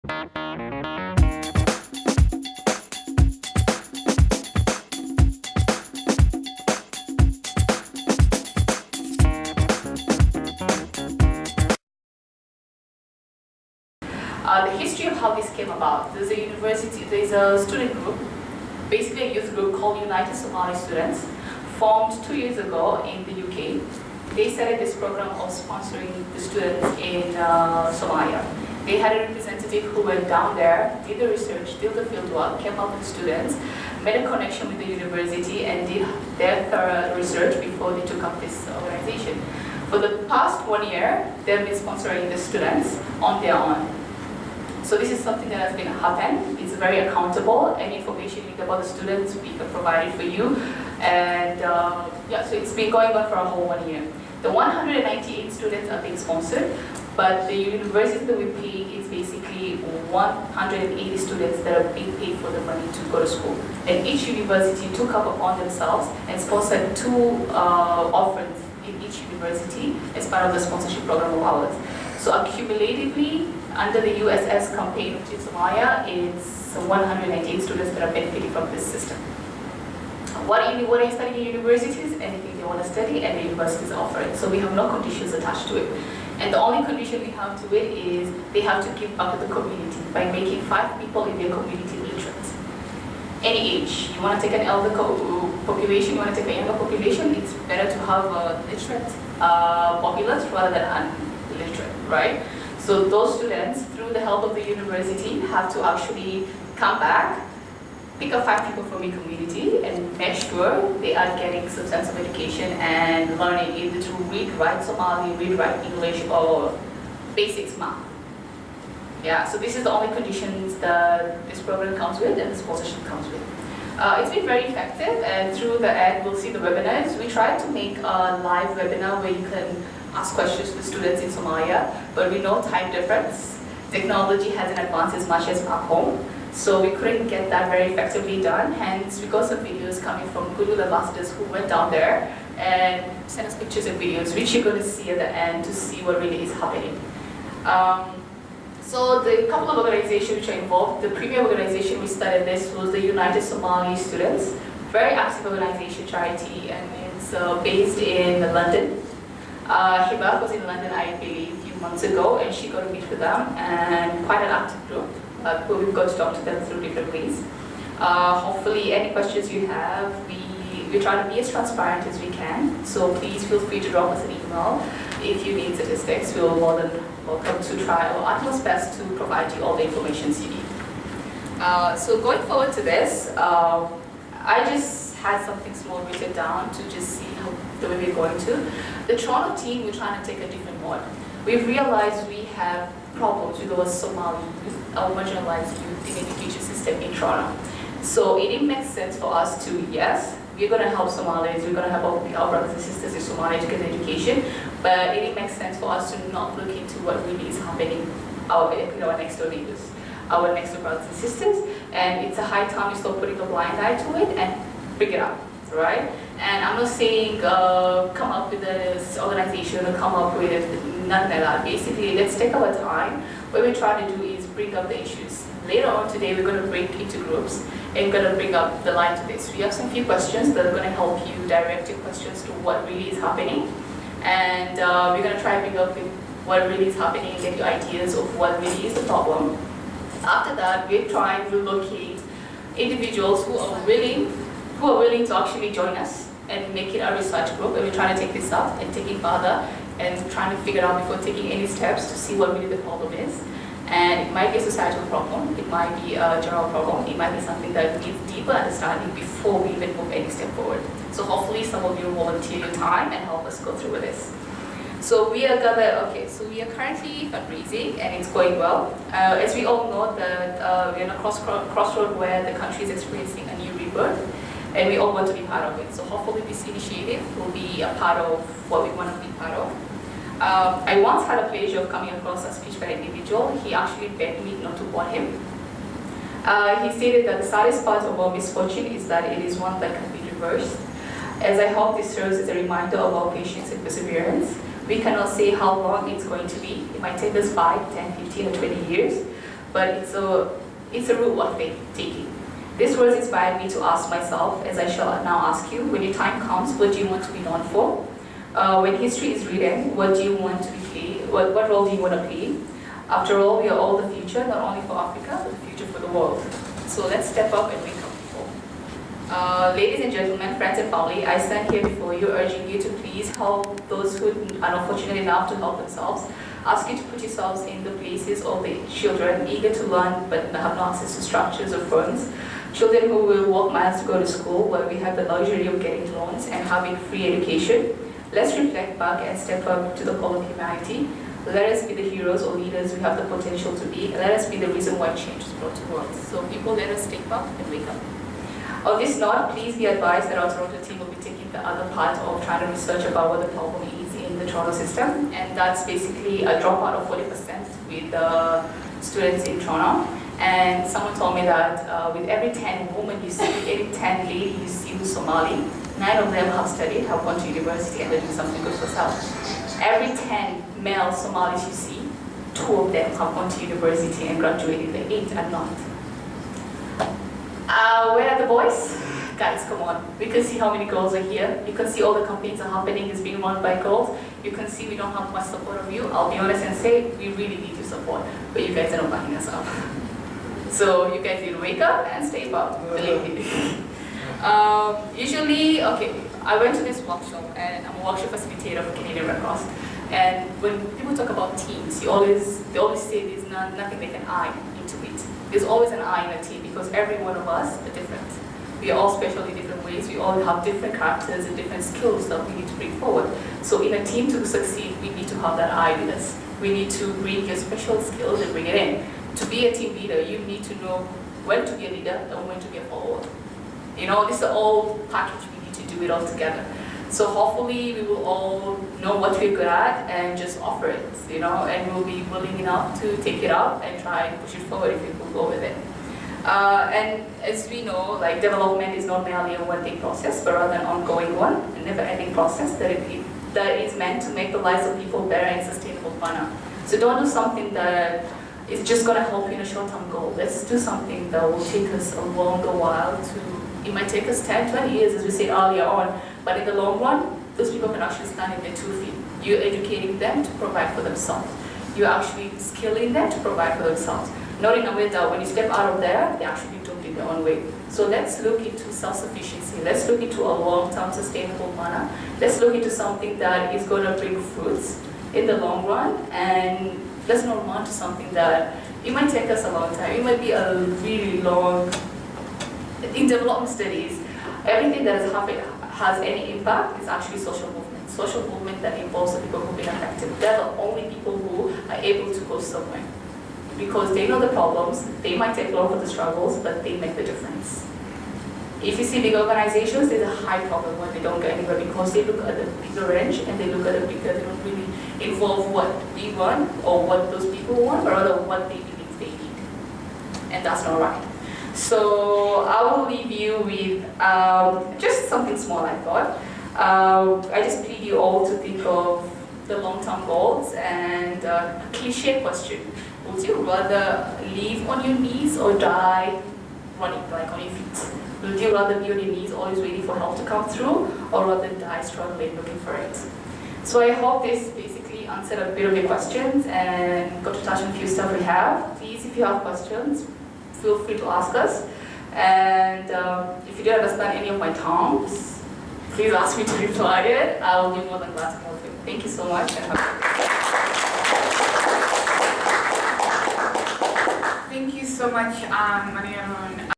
The history of how this came about. There's a student group, basically a youth group called United Somali Students, formed 2 years ago in the UK. They started this program of sponsoring the students in Somalia. They had a representative who went down there, did the research, did the fieldwork, came up with students, made a connection with the university, and did their thorough research before they took up this organization. For the past 1 year, they've been sponsoring the students on their own. So this is something that has been happened. It's very accountable. Any information you need about the students, we can provide it for you. And yeah, so it's been going on for a whole 1 year. The 198 students are being sponsored, but the university that we're paying is basically 180 students that are being paid for the money to go to school. And each university took up upon themselves and sponsored 2 orphans in each university as part of the sponsorship program of ours. So accumulatively, under the USS campaign of Teach Somalia, it's 198 students that are benefiting from this system. What are you studying in universities? Anything you want to study, and the universities offer it. So we have no conditions attached to it. And the only condition we have to it is they have to give back to the community by making 5 people in their community literate. Any age. You want to take an elder population, you want to take a younger population, it's better to have a literate populace rather than unliterate, right? So those students, through the help of the university, have to actually come back, pick up 5 people from your community, and make sure they are getting substantive education and learning either to read, write Somali, read, write English, or basics math. Yeah, so this is the only conditions that this program comes with and the sponsorship comes with. It's been very effective, and through the end, we'll see the webinars. We tried to make a live webinar where you can ask questions to students in Somalia, but we know time difference. Technology hasn't advanced as much as back home, so we couldn't get that very effectively done. Hence, we got some videos coming from Goodwill ambassadors who went down there and sent us pictures and videos, which you're going to see at the end to see what really is happening. So the couple of organizations which are involved, the premier organization we started this was the United Somali Students, very active organization, charity, and it's based in London. Hiba was in London, I believe, a few months ago, and she got to meet with them, and quite an active group, but we've got to talk to them through different ways. Hopefully, any questions you have, we try to be as transparent as we can, so please feel free to drop us an email. If you need statistics, we'll more than welcome to try our utmost best to provide you all the information you need. So going forward to this, I just had something small written down to just see how the way we're going to. The Toronto team, we're trying to take a different mode. We've realized we have problems with our Somali youth, our marginalized youth in the education system in Toronto. So it makes sense for us to, yes, we're going to help Somalis, we're going to help our brothers and sisters in Somalia to get education, but it makes sense for us to not look into what really is happening our next door neighbors, our next door brothers and sisters, and it's a high time we start putting a blind eye to it and bring it up, right? And I'm not saying come up with this organization or come up with nothing like that. Basically, let's take our time. What we're trying to do is bring up the issues. Later on today, we're going to break into groups and going to bring up the line to this. We have some few questions that are going to help you direct your questions to what really is happening. And we're going to try and bring up what really is happening and get you ideas of what really is the problem. After that, we're trying to locate individuals who are willing to actually join us and make it a research group. And we're trying to take this up and take it further and trying to figure out before taking any steps to see what really the problem is. And it might be a societal problem, it might be a general problem, it might be something that needs deeper understanding before we even move any step forward. So hopefully some of you will volunteer your time and help us go through with this. So we are currently fundraising and it's going well. As we all know that we're in a crossroad where the country is experiencing a new rebirth and we all want to be part of it. So hopefully this initiative will be a part of what we want to be part of. I once had a pleasure of coming across a speech by an individual. He actually begged me not to warn him. He stated that the saddest part of our misfortune is that it is one that can be reversed. As I hope this serves as a reminder of our patience and perseverance. We cannot say how long it's going to be. It might take us 5, 10, 15, or 20 years. but it's a route worth taking. This words inspired me to ask myself, as I shall now ask you, when your time comes, what do you want to be known for? When history is written, what do you want to be what role do you want to play? After all, we are all the future, not only for Africa, but the future for the world. So let's step up and wake up people. Ladies and gentlemen, friends and family, I stand here before you urging you to please help those who are not fortunate enough to help themselves. Ask you to put yourselves in the places of the children eager to learn but have no access to structures or funds. Children who will walk miles to go to school where we have the luxury of getting loans and having free education. Let's reflect back and step up to the call of humanity. Let us be the heroes or leaders we have the potential to be. Let us be the reason why change is brought to the world. So people, let us step up and wake up. On this note, please be advised that our Toronto team will be taking the other part of trying to research about what the problem is in the Toronto system, and that's basically a dropout of 40% with the students in Toronto. And someone told me that with every 10 women you see, every 10 lady you see who's Somali, 9 of them have studied, have gone to university, and they're doing something good for themselves. Every 10 male Somalis you see, 2 of them have gone to university and graduated, the 8 are not. Where are the boys? Guys, come on. We can see how many girls are here. You can see all the campaigns are happening, it's being run by girls. You can see we don't have much support of you. I'll be honest and say, we really need your support, but you guys are not backing us up. So you guys need to wake up and stay up, believe me. Usually, okay, I went to this workshop, and I'm a workshop facilitator for Canadian Red Cross. And when people talk about teams, they always say there's nothing they can eye into it. There's always an eye in a team because every one of us are different. We are all special in different ways. We all have different characters and different skills that we need to bring forward. So in a team to succeed, we need to have that eye with us. We need to bring your special skills and bring it in. To be a team leader, you need to know when to be a leader and when to be a follower. You know, this is the whole package. We need to do it all together. So hopefully we will all know what we're good at and just offer it, you know, and we'll be willing enough to take it up and try and push it forward if we will go with it. And as we know, like, development is not merely a one-day process, but rather an ongoing one, a never-ending process that is meant to make the lives of people better in a sustainable manner. So don't do something that is just going to help you in a short-term goal. Let's do something that will take us a longer while it might take us 10, 20 years, as we said earlier on, but in the long run, those people can actually stand on their 2 feet. You're educating them to provide for themselves. You're actually skilling them to provide for themselves. Not in a way that when you step out of there, they actually do it in their own way. So let's look into self-sufficiency. Let's look into a long-term sustainable manner. Let's look into something that is going to bring fruits in the long run, and let's not run to something that it might take us a long time. It might be a really long, in development studies, everything that has any impact is actually social movement. Social movement that involves the people who've been affected. They're the only people who are able to go somewhere. Because they know the problems, they might take long for the struggles, but they make the difference. If you see big organizations, there's a high problem when they don't get anywhere because they look at the bigger range and they look at the bigger, they don't really involve what we want or what those people want, but rather what they believe they need. And that's not right. So I will leave you with just something small, I thought. I just plead you all to think of the long-term goals and a cliche question. Would you rather live on your knees or die running, like on your feet? Would you rather be on your knees always waiting for help to come through, or rather die struggling looking for it? So I hope this basically answered a bit of your questions and got to touch on a few stuff we have. Please, if you have questions, feel free to ask us. And if you don't understand any of my terms, please ask me to reply it. I will be more than glad to help you. Thank you so much, and have a good day. Thank you so much, Mariano.